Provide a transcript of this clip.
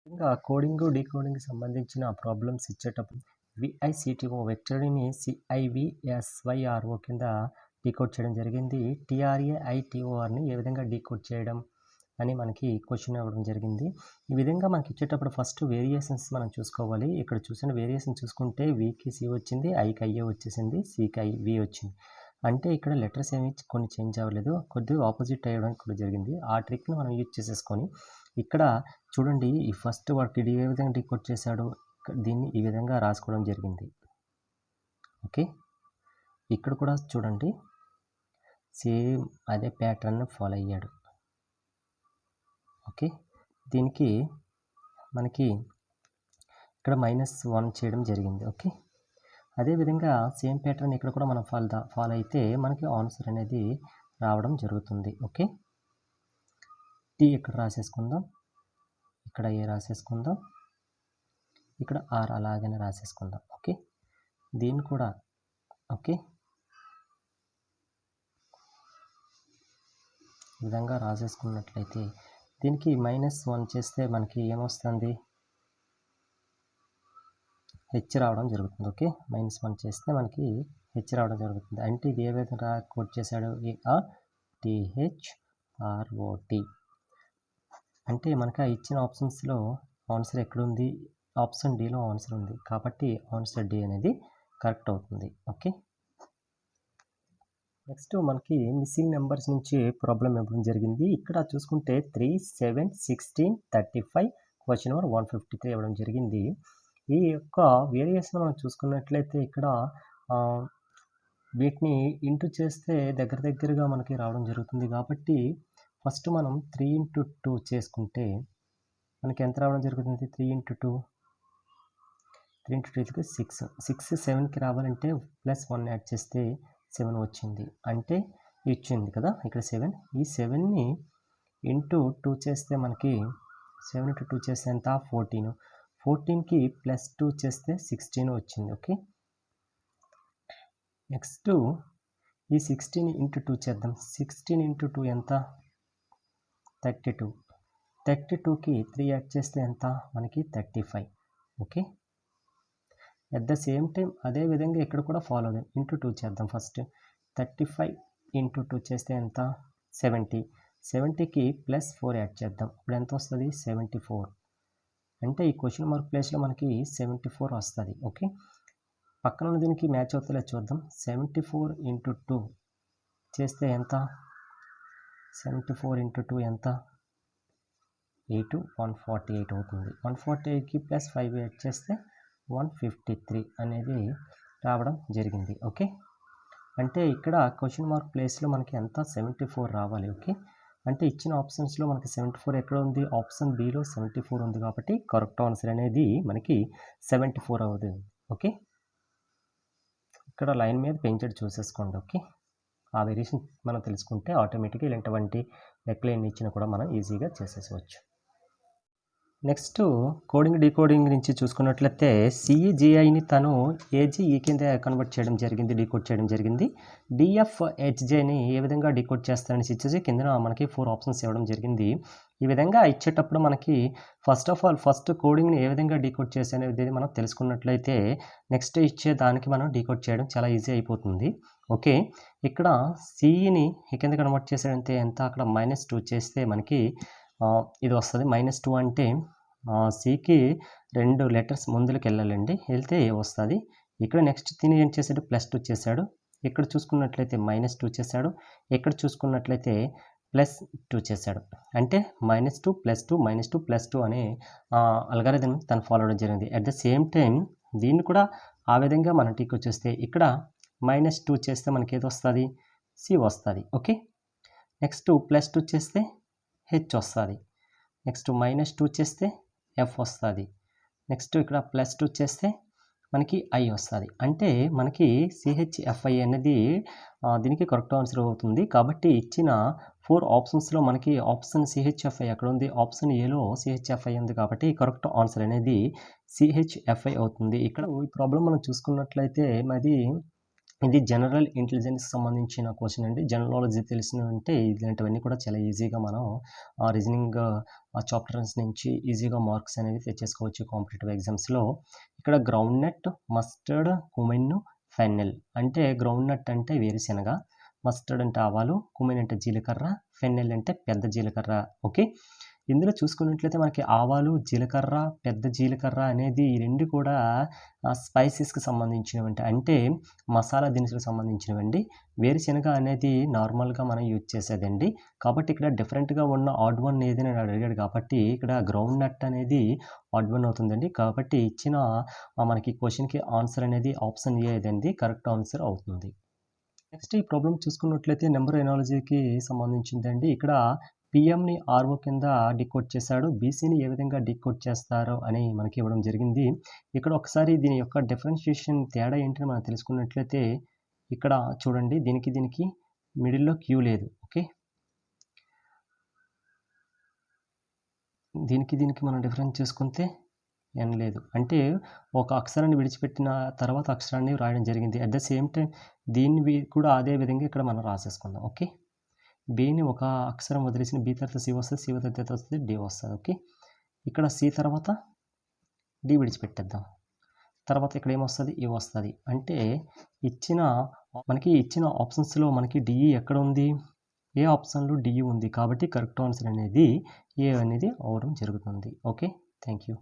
ఇంకా కోడింగు, డీకోడింగ్‌కి సంబంధించిన ప్రాబ్లమ్స్ ఇచ్చేటప్పుడు విఐసిటిఓ వెక్టర్‌ని సిఐవిఎస్వైఆర్ఓ కింద డీకోడ్ చేయడం జరిగింది. టిఆర్ఏఐటిఓఆర్‌ని ఏ విధంగా డీకోడ్ చేయడం అని మనకి క్వెషన్ ఇవ్వడం జరిగింది. ఈ విధంగా మనకి ఇచ్చేటప్పుడు ఫస్ట్ వేరియేషన్స్ మనం చూసుకోవాలి. ఇక్కడ చూసిన వేరియేషన్ చూసుకుంటే వికి సి వచ్చింది, ఐకి ఐఏ వచ్చేసింది, సికి వి వచ్చింది. అంటే ఇక్కడ లెటర్స్ ఏమి కొన్ని చేంజ్ అవ్వలేదు. కొద్దిగా ఆపోజిట్ అయ్యడం కూడా జరిగింది. ఆ ట్రిక్‌ని మనం యూజ్ చేసేసుకొని ఇక్కడ చూడండి ఈ ఫస్ట్ వర్డ్ ఏ విధంగా డీకోడ్ చేశాడో దీన్ని ఈ విధంగా రాసుకోవడం జరిగింది. ఓకే, ఇక్కడ కూడా చూడండి సేమ్ అదే ప్యాటర్న్ ఫాలో అయ్యాడు. ఓకే, దీనికి మనకి ఇక్కడ -1 చేయడం జరిగింది. ఓకే, అదేవిధంగా సేమ్ ప్యాటర్న్ ఇక్కడ కూడా మనం ఫాలో అయితే మనకి ఆన్సర్ అనేది రావడం జరుగుతుంది. ఓకే, టీ ఇక్కడ రాసేసుకుందాం, ఇక్కడ ఏ రాసేసుకుందాం, ఇక్కడ ఆర్ అలాగనే రాసేసుకుందాం. ఓకే, దీన్ని కూడా ఓకే ఈ విధంగా రాసేసుకున్నట్లయితే దీనికి -1 చేస్తే మనకి ఏమొస్తుంది, హెచ్ రావడం జరుగుతుంది. ఓకే, -1 చేస్తే మనకి హెచ్ రావడం జరుగుతుంది. అంటే ఇది ఏ విధంగా కోడ్ చేశాడు, టిహెచ్ఆర్ఓటి. అంటే మనకి ఇచ్చిన ఆప్షన్స్లో ఆన్సర్ ఎక్కడుంది, ఆప్షన్ డిలో ఆన్సర్ ఉంది కాబట్టి ఆన్సర్ డి అనేది కరెక్ట్ అవుతుంది. ఓకే, నెక్స్ట్ మనకి మిస్సింగ్ నెంబర్స్ నుంచి ప్రాబ్లం ఇవ్వడం జరిగింది. ఇక్కడ చూసుకుంటే 3, 7, 16, 35 క్వశ్చన్ నెంబర్ 153 ఇవ్వడం జరిగింది. ఈ యొక్క వేరియేషన్ మనం చూసుకున్నట్లయితే ఇక్కడ వీటిని ఇంటూ చేస్తే దగ్గరగా మనకి రావడం జరుగుతుంది కాబట్టి ఫస్ట్ మనం 3 × 2 చేసుకుంటే మనకి ఎంత రావడం జరుగుతుంది, 3 × 2 6. 6 7కి రావాలంటే +1 యాడ్ చేస్తే 7 వచ్చింది. అంటే ఇచ్చింది కదా ఇక్కడ 7. ఈ 7ని ఇంటూ 2 చేస్తే మనకి 7 × 2 చేస్తే ఎంత, 14. 14కి +2 చేస్తే 16 వచ్చింది. ఓకే, నెక్స్ట్ ఈ 16 × 2 చేద్దాం. 16 × 2 ఎంత, 32. 32కి 3 యాడ్ చేస్తే ఎంత, మనకి 35. Okay, at the same time అదే విధంగా ఇక్కడ కూడా ఫాలో అవుదాం. ఇంటూ 2 చేద్దాం. ఫస్ట్ 35 × 2 చేస్తే ఎంత, 70. 70కి +4 యాడ్ చేద్దాం. ఇప్పుడు ఎంత వస్తుంది, 74. అంటే ఈ క్వశ్చన్ మార్క్ ప్లేస్లో మనకి 74 వస్తుంది. ఓకే, పక్కన ఉన్న దీనికి మ్యాచ్ అవుతుందో చూద్దాం. 74 × 2 చేస్తే ఎంత, 74 × 2 ఎంత, 8, 148 అవుతుంది. 148కి +5 యాడ్ చేస్తే 153 అనేది రావడం జరిగింది. ఓకే, అంటే ఇక్కడ క్వశ్చన్ మార్క్ ప్లేస్లో మనకి ఎంత, 74 రావాలి. ఓకే, అంటే ఇచ్చిన ఆప్షన్స్లో మనకి 74 ఎక్కడ ఉంది, ఆప్షన్ బిలో 74 ఉంది కాబట్టి కరెక్ట్ ఆన్సర్ అనేది మనకి 74 అవుతుంది. ఓకే, ఇక్కడ లైన్ మీద పెంచడం చూసేసుకోండి. ఓకే, ఆ వేరియేషన్ మనం తెలుసుకుంటే ఆటోమేటిక్గా ఇలాంటి లెక్కలు ఎన్ని ఇచ్చినా కూడా మనం ఈజీగా చేసేసుకోవచ్చు. నెక్స్ట్ కోడింగ్ డీకోడింగ్ నుంచి చూసుకున్నట్లయితే సిఈజిఐని తను ఏజీఈ కింద కన్వర్ట్ చేయడం జరిగింది, డీకోడ్ చేయడం జరిగింది. డిఎఫ్హెచ్జేని ఏ విధంగా డీకోడ్ చేస్తారని ఇచ్చేసి కింద మనకి 4 ఆప్షన్స్ ఇవ్వడం జరిగింది. ఈ విధంగా ఇచ్చేటప్పుడు మనకి ఫస్ట్ కోడింగ్ని ఏ విధంగా డీకోడ్ చేసేది మనం తెలుసుకున్నట్లయితే నెక్స్ట్ ఇచ్చే దానికి మనం డీకోడ్ చేయడం చాలా ఈజీ అయిపోతుంది. ఓకే, ఇక్కడ సిఈని కింద కన్వర్ట్ చేసేదంటే ఎంత, అక్కడ -2 చేస్తే మనకి ఇది వస్తుంది. -2 అంటే సికి 2 లెటర్స్ ముందుకు వెళ్ళాలండి, వెళ్తే ఏ వస్తుంది. ఇక్కడ నెక్స్ట్ తిని ఏం చేశాడు, +2 చేశాడు. ఇక్కడ చూసుకున్నట్లయితే -2 చేశాడు. ఇక్కడ చూసుకున్నట్లయితే +2 చేశాడు. అంటే -2 +2 -2 +2 అనే అల్గారిథం తను ఫాలో అవడం జరిగింది. అట్ ద సేమ్ టైం దీన్ని కూడా ఆ విధంగా మనం డీకోడ్ చేస్తే ఇక్కడ -2 చేస్తే మనకి ఏది వస్తుంది, సి వస్తుంది. ఓకే, నెక్స్ట్ +2 చేస్తే హెచ్ వస్తుంది. నెక్స్ట్ -2 చేస్తే ఎఫ్ వస్తుంది. నెక్స్ట్ ఇక్కడ +2 చేస్తే మనకి ఐ వస్తుంది. అంటే మనకి సిహెచ్ఎఫ్ఐ అనేది దీనికి కరెక్ట్ ఆన్సర్ అవుతుంది. కాబట్టి ఇచ్చిన 4 ఆప్షన్స్లో మనకి ఆప్షన్ సిహెచ్ఎఫ్ఐ ఎక్కడ ఉంది, ఆప్షన్ ఏలో సిహెచ్ఎఫ్ఐ ఉంది కాబట్టి కరెక్ట్ ఆన్సర్ అనేది సిహెచ్ఎఫ్ఐ అవుతుంది. ఇక్కడ ఈ ప్రాబ్లం మనం చూసుకున్నట్లయితే మాది ఇది జనరల్ ఇంటెలిజెన్స్‌కి సంబంధించిన క్వెషన్ అండి. జనరల్ నాలెడ్జ్ తెలిసినుంటే ఇలాంటివన్నీ కూడా చాలా ఈజీగా మనం రీజనింగ్ చాప్టర్స్ నుంచి ఈజీగా మార్క్స్ అనేవి తెచ్చేసుకోవచ్చు కాంపిటీటివ్ ఎగ్జామ్స్‌లో. ఇక్కడ ground nut, mustard, cumin, fennel. అంటే గ్రౌండ్ నట్ అంటే వేరుశెనగ, మస్టర్డ్ అంటే ఆవాలు, కుమిన్ అంటే జీలకర్ర, ఫెన్నెల్ అంటే పెద్ద జీలకర్ర. ఓకే. ఇందులో చూసుకున్నట్లయితే మనకి ఆవాలు, జీలకర్ర, పెద్ద జీలకర్ర అనేది ఈ 2 కూడా స్పైసెస్‌కి సంబంధించినవండి. అంటే మసాలా దినుసులకు సంబంధించినవండి. వేరుశెనగ అనేది నార్మల్‌గా మనం యూజ్ చేసేదండి. కాబట్టి ఇక్కడ డిఫరెంట్‌గా ఉన్న ఆడ్ వన్ ఏదని అడిగాడు కాబట్టి ఇక్కడ గ్రౌండ్ నట్ అనేది ఆడ్ వన్ అవుతుందండి. కాబట్టి ఇచ్చిన మనకి క్వెషన్‌కి ఆన్సర్ అనేది ఆప్షన్ ఏ అదండి కరెక్ట్ ఆన్సర్ అవుతుంది. నెక్స్ట్ ఈ ప్రాబ్లమ్ చూసుకున్నట్లయితే నంబర్ ఎనాలజీకి సంబంధించిందండి. ఇక్కడ పీఎంని ఆర్ఓ కింద డీకోడ్ చేశాడు. బీసీని ఏ విధంగా డీకోడ్ చేస్తారో అని మనకి ఇవ్వడం జరిగింది. ఇక్కడ ఒకసారి దీని యొక్క డిఫరెన్షియేషన్ తేడా ఏంటని మనం తెలుసుకున్నట్లయితే ఇక్కడ చూడండి దీనికి మిడిల్‌లో క్యూ లేదు. ఓకే. దీనికి మనం డిఫరెన్స్ చేసుకుంటే ఎన్ లేదు. అంటే ఒక అక్షరాన్ని విడిచిపెట్టిన తర్వాత అక్షరాన్ని రాయడం జరిగింది. అట్ ద సేమ్ టైమ్ దీన్ని కూడా అదే విధంగా ఇక్కడ మనం రాసేసుకుందాం. ఓకే. బీని ఒక అక్షరం వదిలేసిన బీ తర్వాత సి వస్తుంది, సి తర్వాత వస్తుంది, డి వస్తుంది. ఓకే. ఇక్కడ సి తర్వాత డి విడిచిపెట్టేద్దాం. తర్వాత ఇక్కడ ఏమొస్తుంది, ఈ వస్తుంది. అంటే మనకి ఇచ్చిన ఆప్షన్స్‌లో మనకి డిఈ ఎక్కడ ఉంది? ఏ ఆప్షన్‌లో డిఈ ఉంది. కాబట్టి కరెక్ట్ ఆన్సర్ అనేది ఏ అనేది అవ్వడం జరుగుతుంది. ఓకే. Thank you.